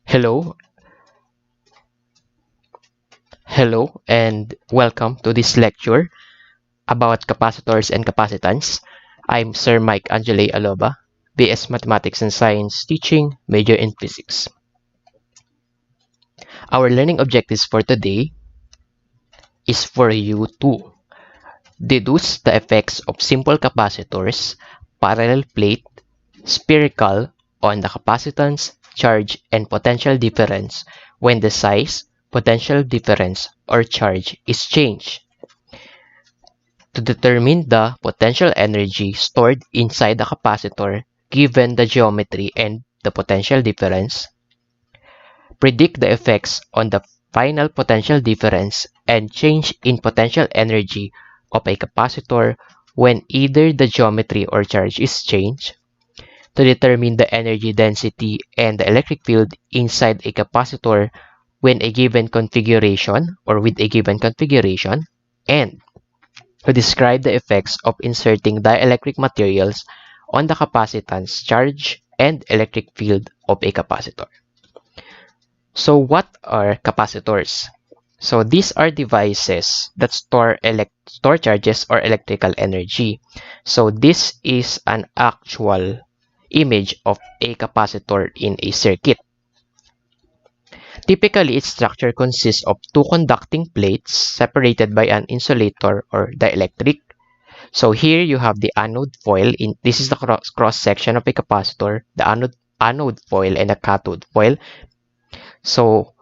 Hello, hello, and welcome to this lecture about capacitors and capacitance. I'm Sir Mike Angele Aloba, BS Mathematics and Science teaching, major in physics. Our learning objectives for today is for you to deduce the effects of simple capacitors, parallel plate, spherical on the capacitance, charge, and potential difference when the size, potential difference, or charge is changed. To determine the potential energy stored inside the capacitor given the geometry and the potential difference, predict the effects on the final potential difference and change in potential energy of a capacitor when either the geometry or charge is changed, to determine the energy density and the electric field inside a capacitor when a given configuration or with a given configuration, and to describe the effects of inserting dielectric materials on the capacitance, charge, and electric field of a capacitor. So what are capacitors? So these are devices that store charges or electrical energy. So this is an actual image of a capacitor in a circuit. Typically, its structure consists of two conducting plates separated by an insulator or dielectric. So here you have the anode foil. This is the cross section of a capacitor, the anode foil and the cathode foil. So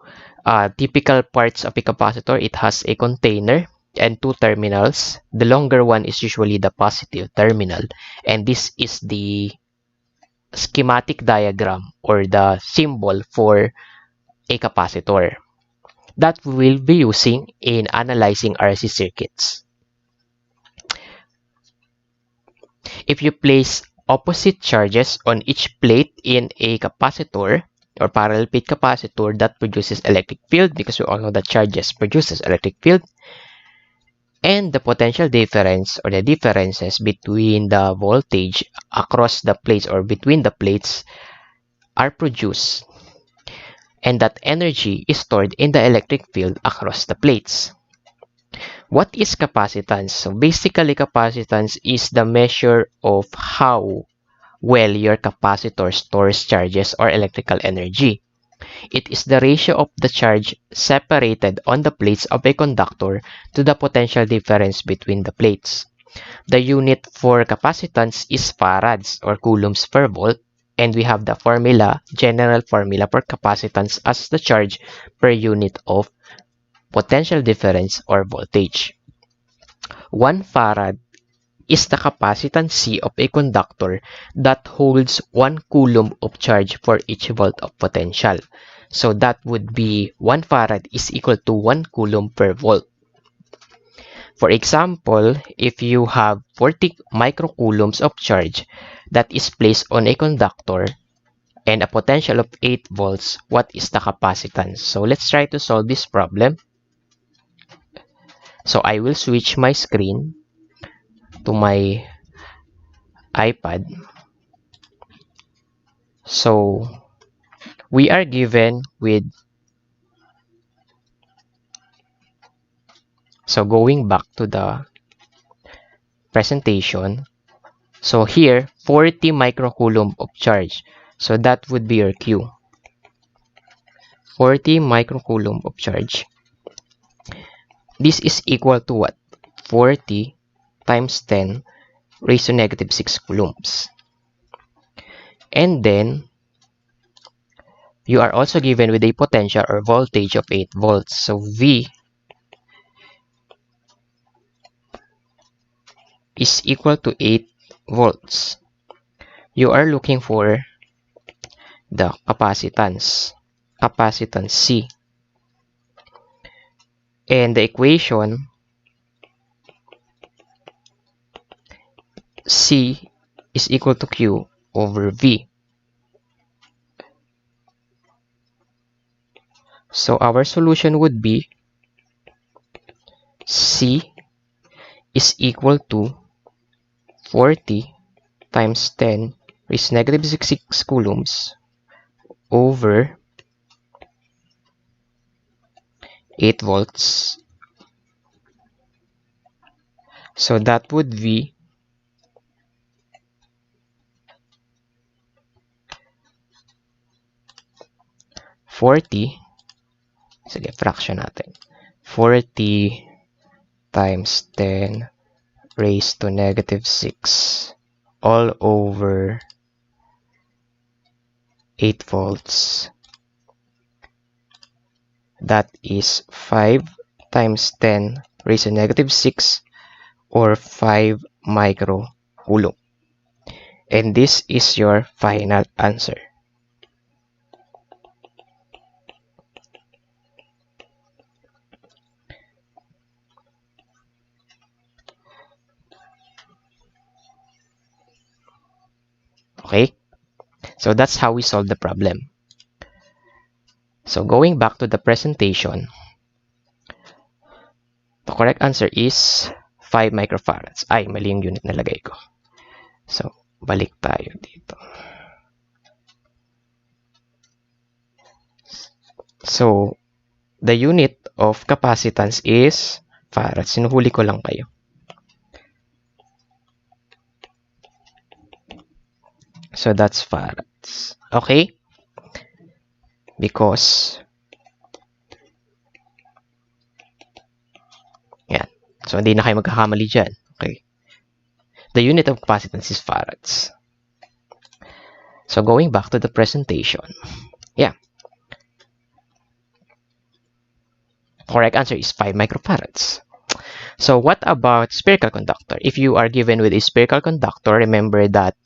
typical parts of a capacitor, it has a container and two terminals. The longer one is usually the positive terminal, and this is the schematic diagram or the symbol for a capacitor that we will be using in analyzing RC circuits. If you place opposite charges on each plate in a capacitor or parallel plate capacitor, that produces electric field, because we all know that charges produces electric field, and the potential difference or the differences between the voltage across the plates or between the plates are produced, and that energy is stored in the electric field across the plates. What is capacitance? So basically, capacitance is the measure of how well your capacitor stores charges or electrical energy. It is the ratio of the charge separated on the plates of a conductor to the potential difference between the plates. The unit for capacitance is farads or coulombs per volt, and we have the general formula for capacitance as the charge per unit of potential difference or voltage. 1 farad is the capacitance C of a conductor that holds 1 coulomb of charge for each volt of potential. So that would be 1 farad is equal to 1 coulomb per volt. For example, if you have 40 microcoulombs of charge that is placed on a conductor and a potential of 8 volts, what is the capacitance? So let's try to solve this problem. So I will switch my screen to my iPad. So we are given with, so going back to the presentation, so here 40 microcoulomb of charge, so that would be your Q. 40 microcoulomb of charge. This is equal to what? 40 times 10 raised to negative 6 coulombs. And then you are also given with a potential or voltage of 8 volts. So V is equal to 8 volts. You are looking for the capacitance C. And the equation C is equal to Q over V. So our solution would be C is equal to 40 times 10 raised to negative 6 coulombs over 8 volts. So that would be 40. Sige, fraction natin. 40 times 10 raised to negative 6 all over 8 volts. That is 5 times 10 raised to negative 6 or 5 microcoulomb. And this is your final answer. Okay? So that's how we solve the problem. So going back to the presentation, the correct answer is 5 microfarads. Ay, mali yung unit na lagay ko. So, balik tayo dito. So, the unit of capacitance is farads. Sinuhuli ko lang kayo. So, that's farads. Okay? Because, yan. So, hindi na kayo magkakamali dyan. Okay? The unit of capacitance is farads. So, going back to the presentation. Yeah. Correct answer is 5 microfarads. So, what about spherical conductor? If you are given with a spherical conductor, remember that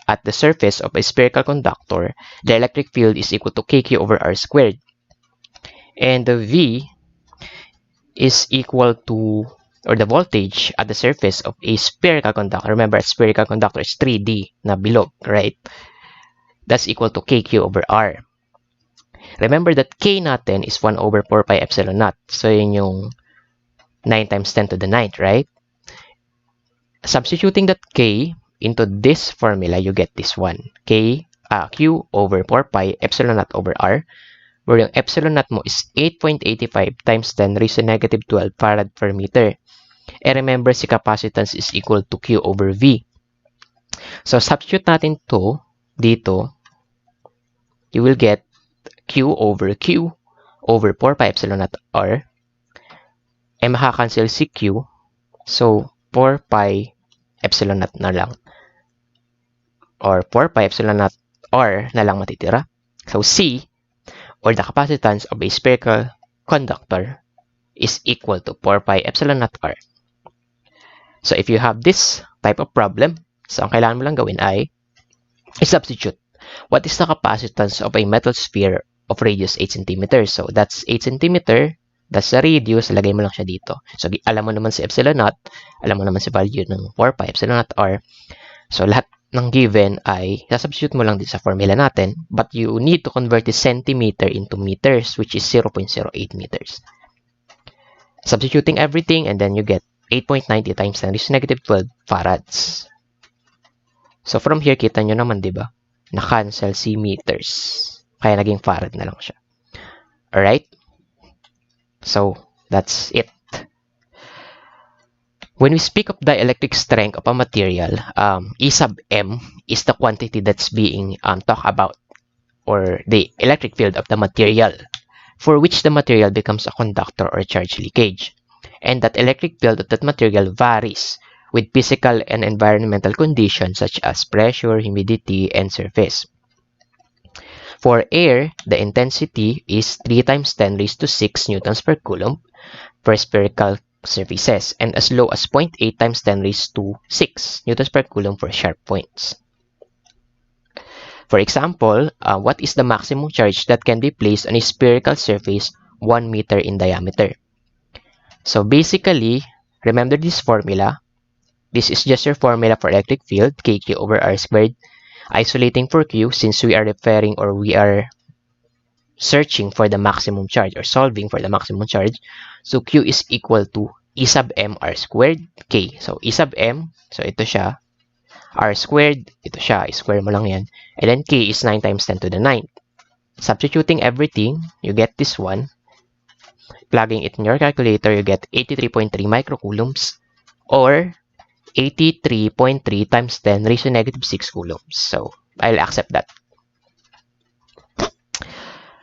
at the surface of a spherical conductor, the electric field is equal to kq over r squared. And the V is equal to, or the voltage at the surface of a spherical conductor. Remember, a spherical conductor is 3D na bilog, right? That's equal to kq over r. Remember that k natin is 1 over 4 pi epsilon naught. So, yun yung 9 times 10 to the 9th, right? Substituting that k into this formula, you get this one. Q over 4 pi epsilon naught over r, where yung epsilon naught mo is 8.85 times 10 raised to negative 12 farad per meter. And remember, si capacitance is equal to Q over V. So, substitute natin to dito. You will get Q over 4 pi epsilon naught r. Eh, makakancel si Q. So, 4 pi epsilon naught na lang. Or 4 pi epsilon naught r na lang matitira. So, C, or the capacitance of a spherical conductor, is equal to 4 pi epsilon naught r. So, if you have this type of problem, so ang kailangan mo lang gawin ay i-substitute. What is the capacitance of a metal sphere of radius 8 cm? So, that's 8 cm. That's the radius. Lagay mo lang siya dito. So, alam mo naman si epsilon naught. Alam mo naman si value ng 4 pi epsilon naught r. So, lahat ng given ay substitute mo lang din sa formula natin. But you need to convert the centimeter into meters, which is 0.08 meters. Substituting everything, and then you get 8.90 times 10 raised to negative 12 farads. So, from here, kita nyo naman, di ba? Na-cancel si meters. Kaya naging farad na lang siya. Alright? So, that's it. When we speak of dielectric strength of a material, E sub m is the quantity that's being talked about, or the electric field of the material, for which the material becomes a conductor or charge leakage. And that electric field of that material varies with physical and environmental conditions such as pressure, humidity, and surface. For air, the intensity is 3 times 10 raised to 6 newtons per coulomb for spherical surfaces, and as low as 0.8 times 10 raised to 6 newtons per coulomb for sharp points. For example, what is the maximum charge that can be placed on a spherical surface 1 meter in diameter? So basically, remember this formula. This is just your formula for electric field, kq over r squared. Isolating for q, since we are referring, or we are searching for the maximum charge, or solving for the maximum charge. So q is equal to E sub m r squared k. So E sub m, so ito siya. R squared, ito siya. I-square mo lang yan. And then k is 9 times 10 to the 9. Substituting everything, you get this one. Plugging it in your calculator, you get 83.3 microcoulombs or 83.3 times 10 raised to negative 6 coulombs. So I'll accept that.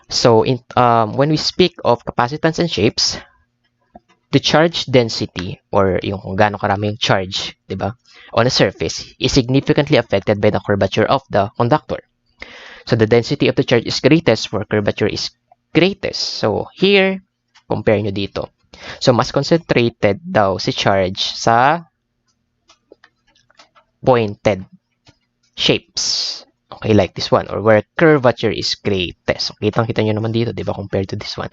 So when we speak of capacitance and shapes, the charge density or yung kung gaano karami yung charge, di ba, on a surface is significantly affected by the curvature of the conductor. So the density of the charge is greatest where curvature is greatest. So here, compare nyo dito. So mas concentrated daw si charge sa pointed shapes. Okay, like this one, or where curvature is greatest. So, kitang-kita nyo naman dito, di ba, compared to this one.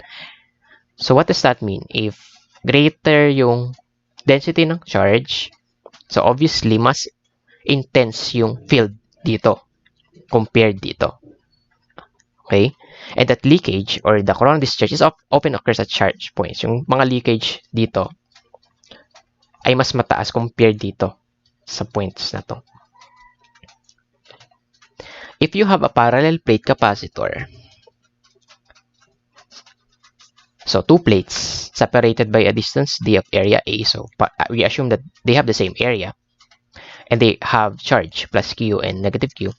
So, what does that mean? If greater yung density ng charge, so obviously, mas intense yung field dito compared dito. Okay? And that leakage or the coronal discharge is often occurs at charge points. Yung mga leakage dito ay mas mataas compared dito sa points na to. If you have a parallel plate capacitor, so two plates separated by a distance d of area A, so we assume that they have the same area and they have charge plus Q and negative Q.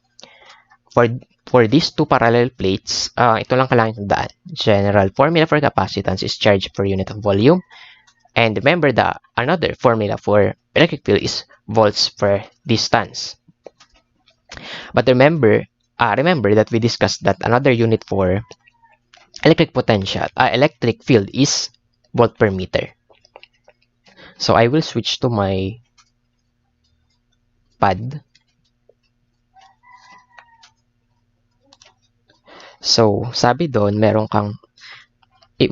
For these two parallel plates, ito lang kailangan tandaan. General formula for capacitance is charge per unit of volume. And remember that another formula for electric field is volts per distance. But remember that we discussed that another unit for electric field is volt per meter. So I will switch to my pad. So sabi doon, meron kang we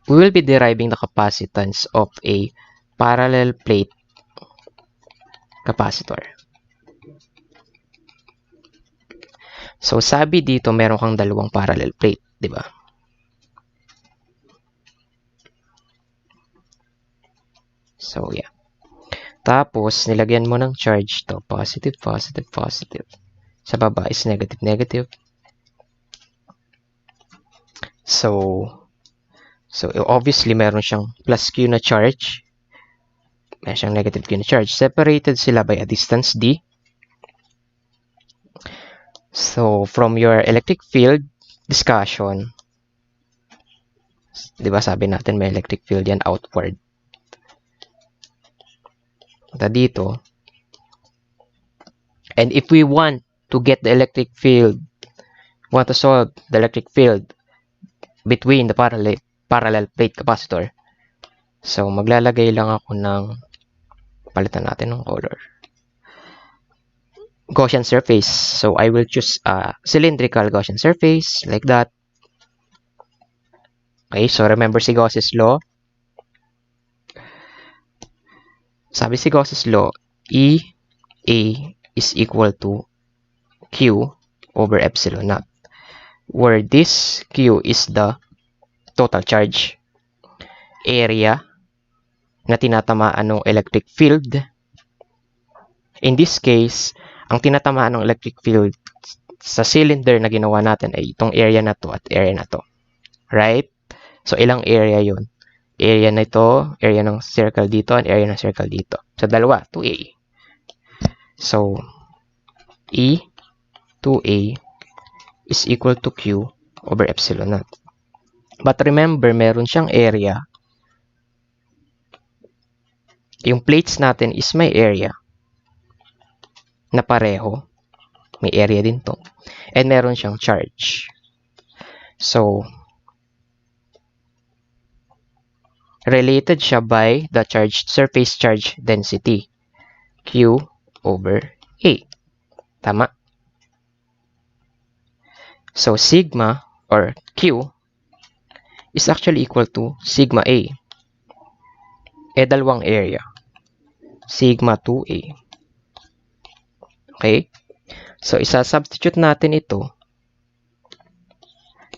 will be deriving the capacitance of a parallel plate capacitor. So, sabi dito, meron kang dalawang parallel plate, di ba? So, yeah. Tapos, nilagyan mo ng charge to. Positive, positive, positive. Sa baba is negative, negative. So obviously, meron siyang plus Q na charge. Meron siyang negative Q na charge. Separated sila by a distance D. So, from your electric field discussion, di ba sabi natin may electric field yan outward. Punta dito. And if we want to get the electric field, want to solve the electric field between the parallel plate capacitor, so maglalagay lang ako ng, palitan natin ng color, Gaussian surface. So I will choose a cylindrical Gaussian surface like that. Okay, so remember si Gauss's law. Sabi si Gauss's law, EA is equal to Q over epsilon naught, where this Q is the total charge area na tinatamaan ng electric field. In this case, ang tinatamaan ng electric field sa cylinder na ginawa natin ay itong area na to at area na to. Right? So, ilang area yun? Area na ito, area ng circle dito, and area ng circle dito. So, dalawa, 2A. So, E 2A is equal to Q over epsilon naught. But remember, meron siyang area. Yung plates natin is may area na pareho. May area din to. And meron siyang charge. So, related siya by the surface charge density. Q over A. Tama? So, sigma or Q is actually equal to sigma A. Dalawang area. Sigma 2A. Okay? So, isa-substitute natin ito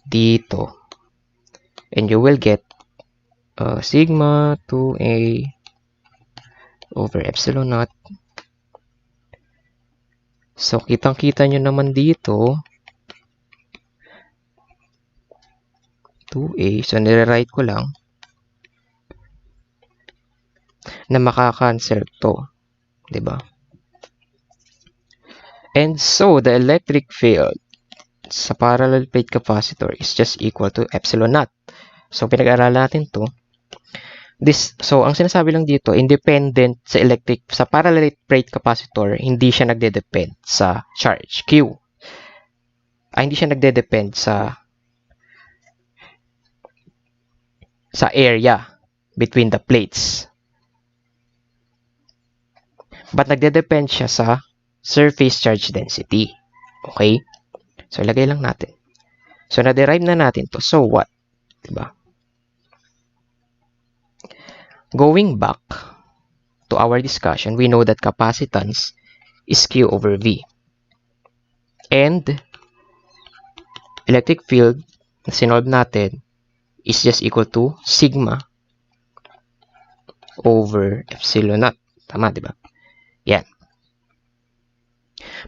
dito. And you will get sigma 2A over epsilon naught. So, kitang-kita nyo naman dito 2A. So, nire-write ko lang na makakancel to. Diba? And so, the electric field sa parallel plate capacitor is just equal to epsilon naught. So, pinag-aralan natin to. So, ang sinasabi lang dito, independent sa parallel plate capacitor, hindi siya nagde-depend sa charge Q. Hindi siya nagde-depend sa area between the plates. But nagde-depend siya sa surface charge density. Okay? So, ilagay lang natin. So, na-derive na natin to. So, what? Diba? Going back to our discussion, we know that capacitance is Q over V. And electric field na sinolve natin is just equal to sigma over epsilon naught. Tama, di ba? Yan.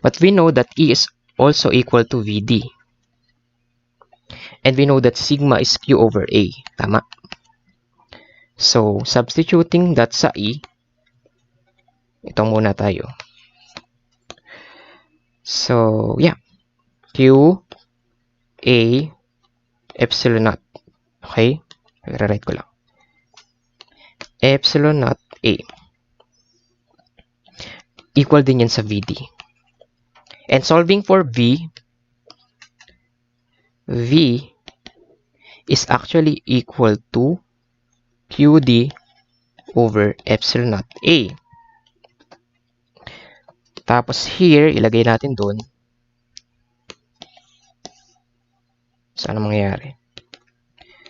But we know that E is also equal to VD. And we know that sigma is Q over A. Tama. So, substituting that sa E, ito muna tayo. So, yeah. Q A epsilon naught. Okay? I-write ko lang. Epsilon naught A. Equal din yan sa VD. And solving for V is actually equal to QD over epsilon naught A. Tapos here, ilagay natin doon. Saan mangyayari?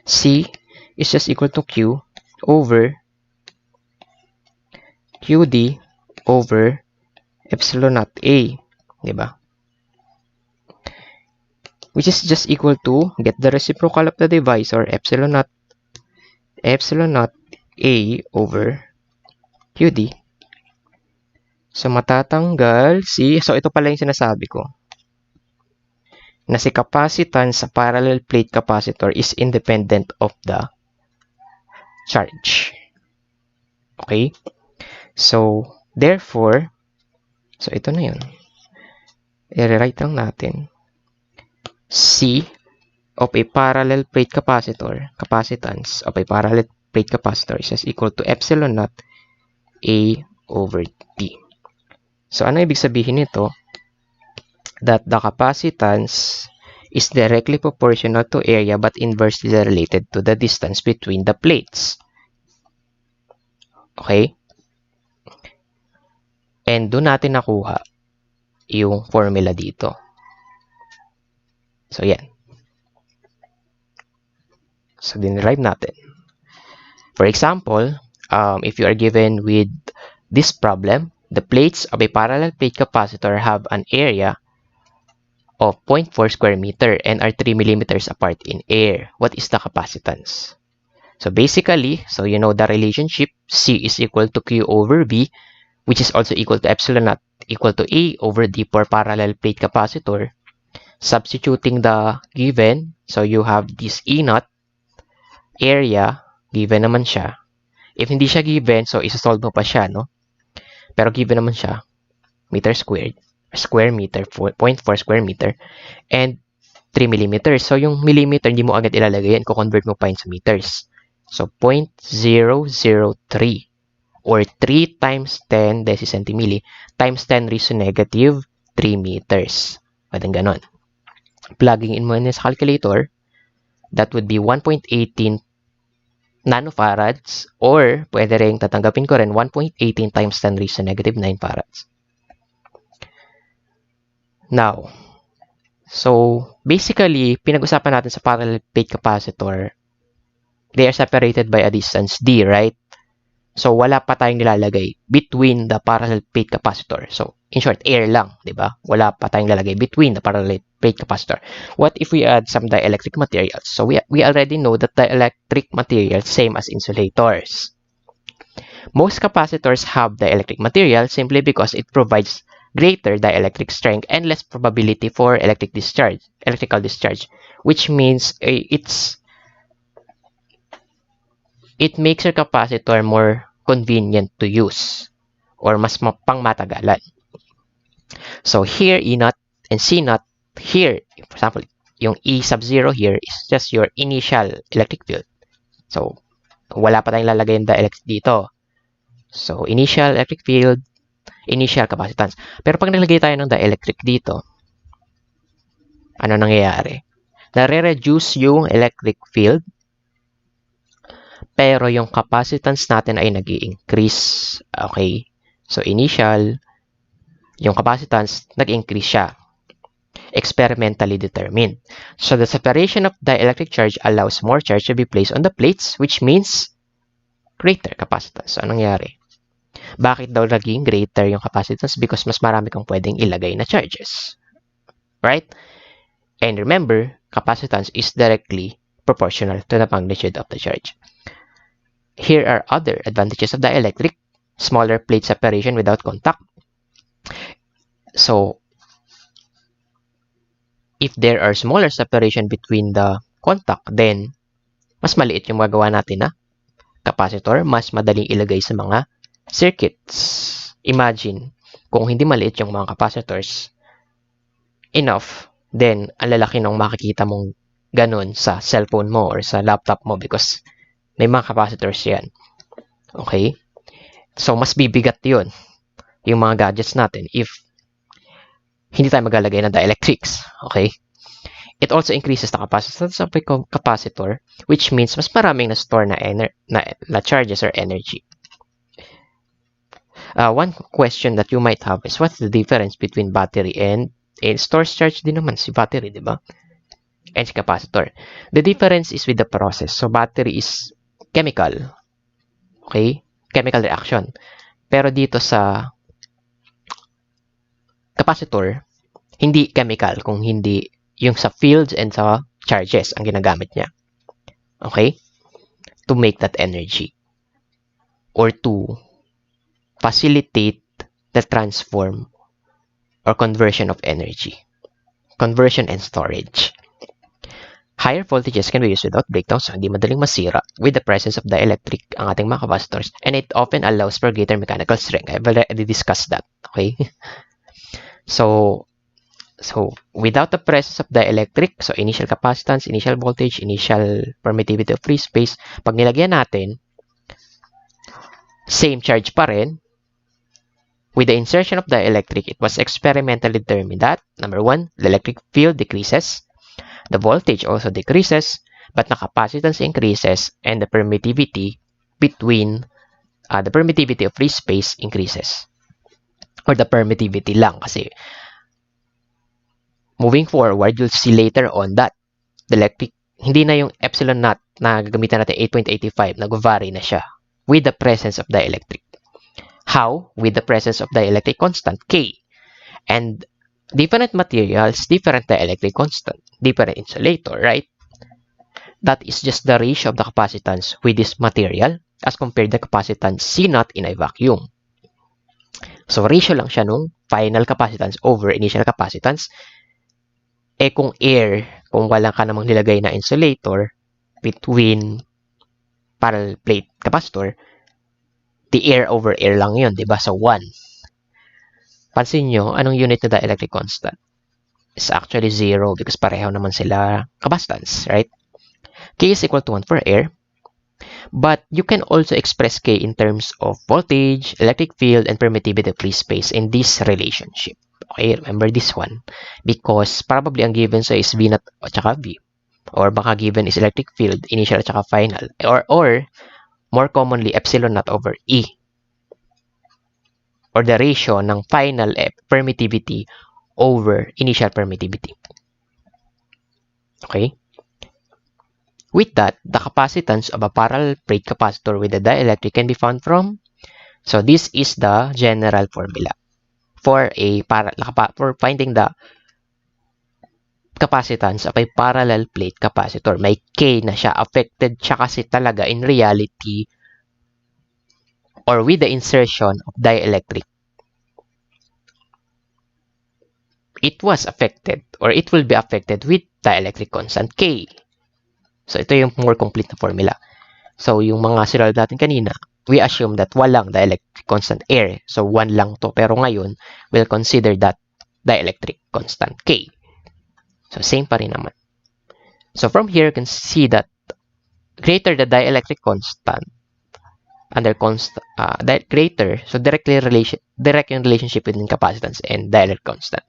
C is just equal to Q over QD over epsilon naught A. Diba? Which is just equal to, get the reciprocal of the divisor, epsilon naught A over QD. So, matatanggal so ito pala yung sinasabi ko. Na si capacitance sa parallel plate capacitor is independent of the charge. Okay? So, therefore, so ito na yun. I-rewrite lang natin. C of a parallel plate capacitor, capacitance of a parallel plate capacitor is equal to epsilon naught A over T. So, ano ibig sabihin nito? That the capacitance is directly proportional to area but inversely related to the distance between the plates. Okay? And doon natin nakuha yung formula dito. So, yan. So, dinerive natin. For example, if you are given with this problem, the plates of a parallel plate capacitor have an area of 0.4 square meter and are 3 millimeters apart in air. What is the capacitance? So basically, so you know the relationship C is equal to Q over V, which is also equal to epsilon naught equal to A over D for parallel plate capacitor. Substituting the given, so you have this E naught area, given naman siya. If hindi siya given, so isa-solve mo pa siya, no? Pero given naman siya, meter squared, square meter, 0.4 square meter, and 3 millimeters. So, yung millimeter, hindi mo agad ilalagay yan. Convert mo pa yun sa meters. So, 0.003 or 3 times 10 decicentimilli times 10 raised to negative 3 meters. Pwedeng ganon. Plugging in mo yun sa calculator, that would be 1.18 nanofarads or pwede rin tatanggapin ko rin 1.18 times 10 raised to negative 9 farads. Now, so basically, pinag-usapan natin sa parallel plate capacitor, they are separated by a distance d, right? So, wala pa tayong nilalagay between the parallel plate capacitor. So, in short, air lang, di ba? Wala pa tayong nilalagay between the parallel plate capacitor. What if we add some dielectric materials? So, we already know that dielectric materials same as insulators. Most capacitors have dielectric material simply because it provides greater dielectric strength and less probability for electrical discharge, which means it's it makes your capacitor more convenient to use or mas pangmatagalan. So here, E naught and C naught, here, for example, yung E sub 0 here is just your initial electric field. So, wala pa tayong lalagay yung dielectric dito. So, initial electric field, initial capacitance. Pero pag nilagay tayo ng dielectric dito, ano nangyayari? Nare-reduce yung electric field, pero yung capacitance natin ay nag-i-increase. Okay? So, initial, yung capacitance, nag-increase siya. Experimentally determined. So, the separation of dielectric charge allows more charge to be placed on the plates, which means greater capacitance. So, anong nangyari? Bakit daw naging greater yung capacitance? Because mas marami kang pwedeng ilagay na charges. Right? And remember, capacitance is directly proportional to the magnitude of the charge. Here are other advantages of dielectric. Smaller plate separation without contact. So, if there are smaller separation between the contact, then mas maliit yung magawa natin na capacitor, mas madaling ilagay sa mga circuits. Imagine, kung hindi maliit yung mga capacitors enough, then ang lalaki nung makikita mong ganun sa cellphone mo or sa laptop mo because may mga capacitors yan. Okay? So, mas bibigat yun, yung mga gadgets natin if hindi tayo maglalagay ng dielectrics. Okay? It also increases the capacitance of the capacitor, which means mas maraming na-store na charges or energy. One question that you might have is what's the difference between battery and stores charge din naman si battery, di ba? And si capacitor. The difference is with the process. So, battery is chemical. Okay? Chemical reaction. Pero dito sa capacitor, hindi chemical kung hindi yung sa fields and sa charges ang ginagamit niya. Okay? To make that energy. Or to facilitate the transform or conversion of energy. Conversion and storage. Higher voltages can be used without breakdowns, so hindi madaling masira with the presence of dielectric ang ating mga capacitors, and it often allows for greater mechanical strength. I've already discussed that. Okay? So without the presence of dielectric, so initial capacitance, initial voltage, initial permittivity of free space, pag nilagyan natin, same charge pa rin. With the insertion of dielectric, it was experimentally determined that, number 1, the electric field decreases, the voltage also decreases, but the capacitance increases, and the permittivity between, the permittivity of free space increases. Or the permittivity lang kasi moving forward, you'll see later on that the electric, hindi na yung epsilon naught na gagamitan natin 8.85, nag-vary na siya with the presence of dielectric. How? With the presence of dielectric constant, K. And different materials, different dielectric constant, different insulator, right? That is just the ratio of the capacitance with this material as compared to the capacitance C naught in a vacuum. So, ratio lang siya nung final capacitance over initial capacitance. Kung air, kung wala ka namang nilagay na insulator between parallel plate capacitor, the air over air lang yun, diba? So, 1. Pansin nyo, anong unit na dielectric constant? It's actually 0 because pareho naman sila capacitance, right? K is equal to 1 for air. But you can also express K in terms of voltage, electric field, and permittivity of free space in this relationship. Okay, remember this one. Because probably ang given sa is V naught at saka V. Or baka given is electric field, initial at saka final. Or more commonly, epsilon naught over E. Or the ratio ng final permittivity over initial permittivity. Okay? With that, the capacitance of a parallel plate capacitor with a dielectric can be found from, so this is the general formula for finding the capacitance of a parallel plate capacitor. May K na siya. Affected siya kasi talaga in reality or with the insertion of dielectric. It was affected or it will be affected with dielectric constant K. So, ito yung more complete na formula. So, yung mga sinulad natin kanina, we assume that walang dielectric constant air. So, 1 lang to. Pero ngayon, we'll consider that dielectric constant K. So, same pa rin naman. So, from here, you can see that greater the dielectric constant, under constant, greater, so direct in relationship between capacitance and dielectric constant.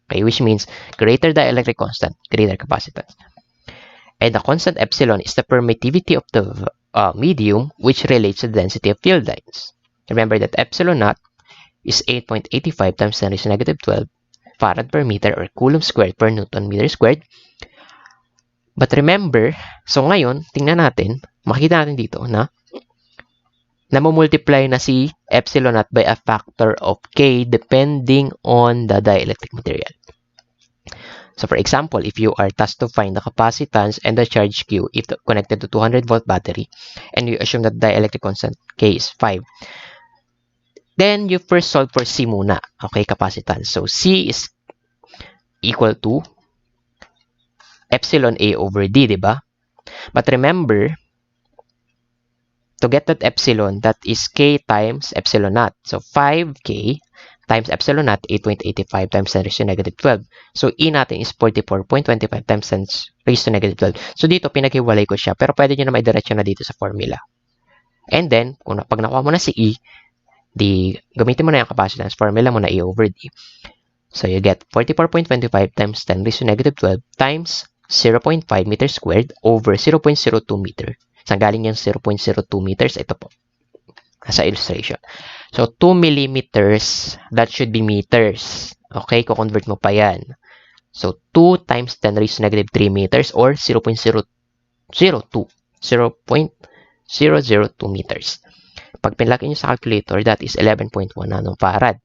Okay, which means greater dielectric constant, greater capacitance. And the constant epsilon is the permittivity of the medium, which relates to the density of field lines. Remember that epsilon naught is 8.85 times 10 raised to negative 12 farad per meter or coulomb squared per Newton meter squared. But remember, so ngayon, tingnan natin, makita natin dito na namumultiply na si epsilon naught by a factor of K depending on the dielectric material. So for example, if you are tasked to find the capacitance and the charge Q if connected to 200-volt battery, and you assume that dielectric constant K is 5, then you first solve for C muna, okay, capacitance. So C is equal to epsilon A over D, diba? But remember, to get that epsilon, that is K times epsilon naught. So 5K times epsilon naught, 8.85 times 10 raised to negative 12. So E natin is 44.25 times 10 raised to negative 12. So dito, pinaghiwalay ko siya. Pero pwede nyo na maidiretso na dito sa formula. And then, pag nakuha mo na si E, gamitin mo na yung capacitance formula mo na E over D. So you get 44.25 times 10 raised to negative 12 times 0.5 meter squared over 0.02 meter. Saan galing yung 0.02 meters? Ito po. Sa illustration. So, 2 millimeters, that should be meters. Okay, kukonvert mo pa yan. So, 2 times 10 raised to negative 3 meters or 0.002 meters. Pag pinlaki nyo sa calculator, that is 11.1 nanofarad.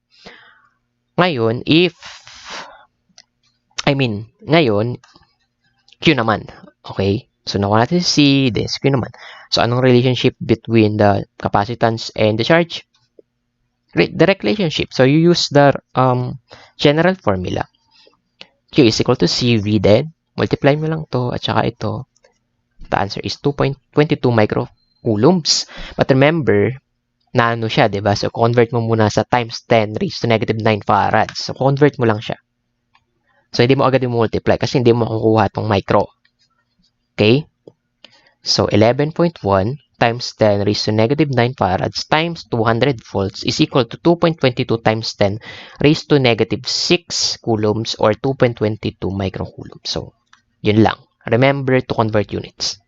Ngayon, ngayon, Q naman. Okay? So, nakuha natin si C, then Q naman. So, anong relationship between the capacitance and the charge? Direct relationship. So, you use the general formula. Q is equal to CV, then multiply mo lang to at saka ito. The answer is 2.22 microcoulombs. But remember, na ano siya, diba? So, convert mo muna sa times 10 raised to negative 9 farads. So, convert mo lang siya. So, hindi mo agad yung multiply kasi hindi mo makukuha itong micro. Okay? So, 11.1 times 10 raised to negative 9 farads times 200 volts is equal to 2.22 times 10 raised to negative 6 coulombs or 2.22 microcoulombs. So, yun lang. Remember to convert units.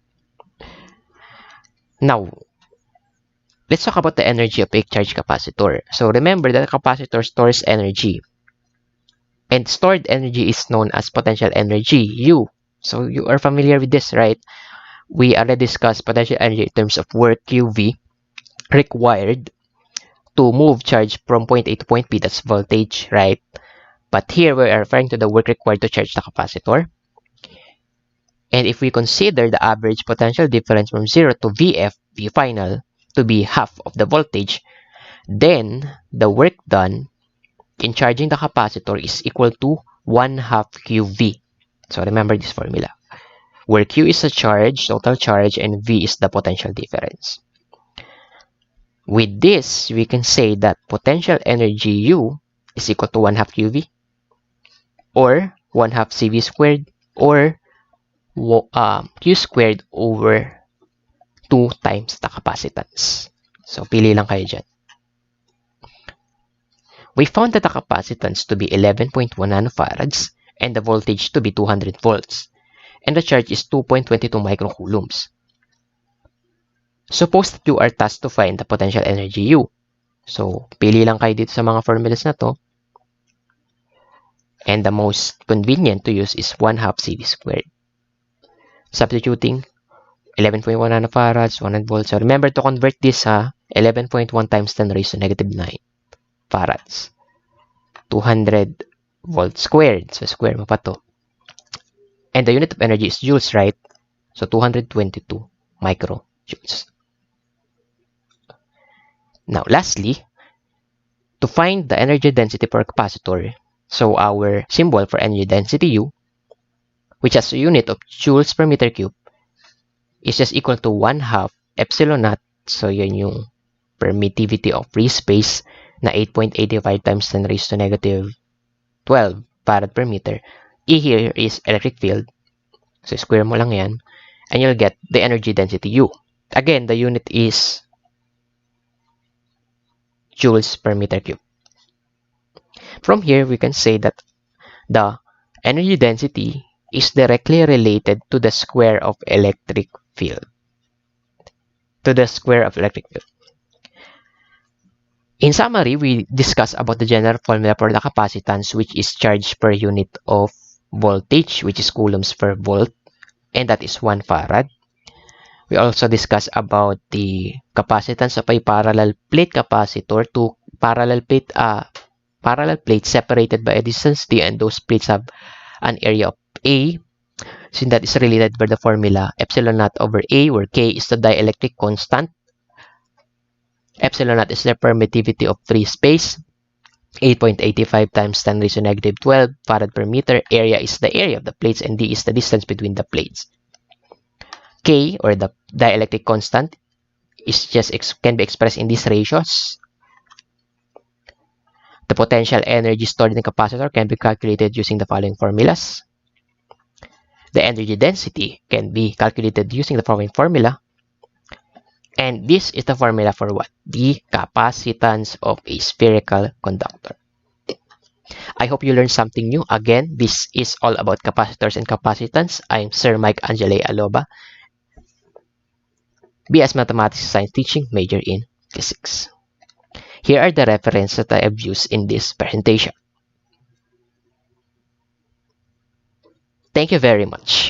Now, let's talk about the energy of a charge capacitor. So, remember that a capacitor stores energy. And stored energy is known as potential energy, U. So, you are familiar with this, right? We already discussed potential energy in terms of work QV required to move charge from point A to point B. That's voltage, right? But here we are referring to the work required to charge the capacitor. And if we consider the average potential difference from 0 to VF, V final, to be half of the voltage, then the work done in charging the capacitor is equal to 1/2 QV. So remember this formula, where Q is the charge, total charge, and V is the potential difference. With this, we can say that potential energy U is equal to 1/2 QV, or 1/2 CV squared, or Q squared over 2 times the capacitance. So, pili lang kayo dyan. We found that the capacitance to be 11.1 nanofarads and the voltage to be 200 volts. And the charge is 2.22 microcoulombs. Suppose that you are tasked to find the potential energy U. So, pili lang kayo dito sa mga formulas na to. And the most convenient to use is 1/2 CV squared. Substituting 11.1 nanofarads, 100 volts. So, remember to convert this sa 11.1 times 10 raised to negative 9 farads. 200 volts squared. So, square mo pa to. And the unit of energy is joules, right? So, 222 microjoules. Now, lastly, to find the energy density per capacitor, so our symbol for energy density U, which has a unit of joules per meter cube, is just equal to 1/2 epsilon naught. So, yun yung permittivity of free space na 8.85 times 10 raised to negative 12 farad per meter. E here is electric field. So, square mo lang yan. And you'll get the energy density U. Again, the unit is joules per meter cube. From here, we can say that the energy density is directly related to the square of electric field. In summary, we discussed about the general formula for the capacitance, which is charge per unit of voltage, which is coulombs per volt, and that is 1 farad. We also discussed about the capacitance of a parallel plate capacitor to parallel plates separated by a distance d, and those plates have an area of A, since that is related by the formula epsilon naught over A, where K is the dielectric constant. Epsilon naught is the permittivity of free space, 8.85 times 10 raised to negative 12 farad per meter. Area is the area of the plates, and D is the distance between the plates. K, or the dielectric constant, is can be expressed in these ratios. The potential energy stored in the capacitor can be calculated using the following formulas. The energy density can be calculated using the following formula. And this is the formula for what? The capacitance of a spherical conductor. I hope you learned something new. Again, this is all about capacitors and capacitance. I'm Sir Mike Angele Aloba, BS Mathematics Science Teaching, major in Physics. Here are the references that I have used in this presentation. Thank you very much.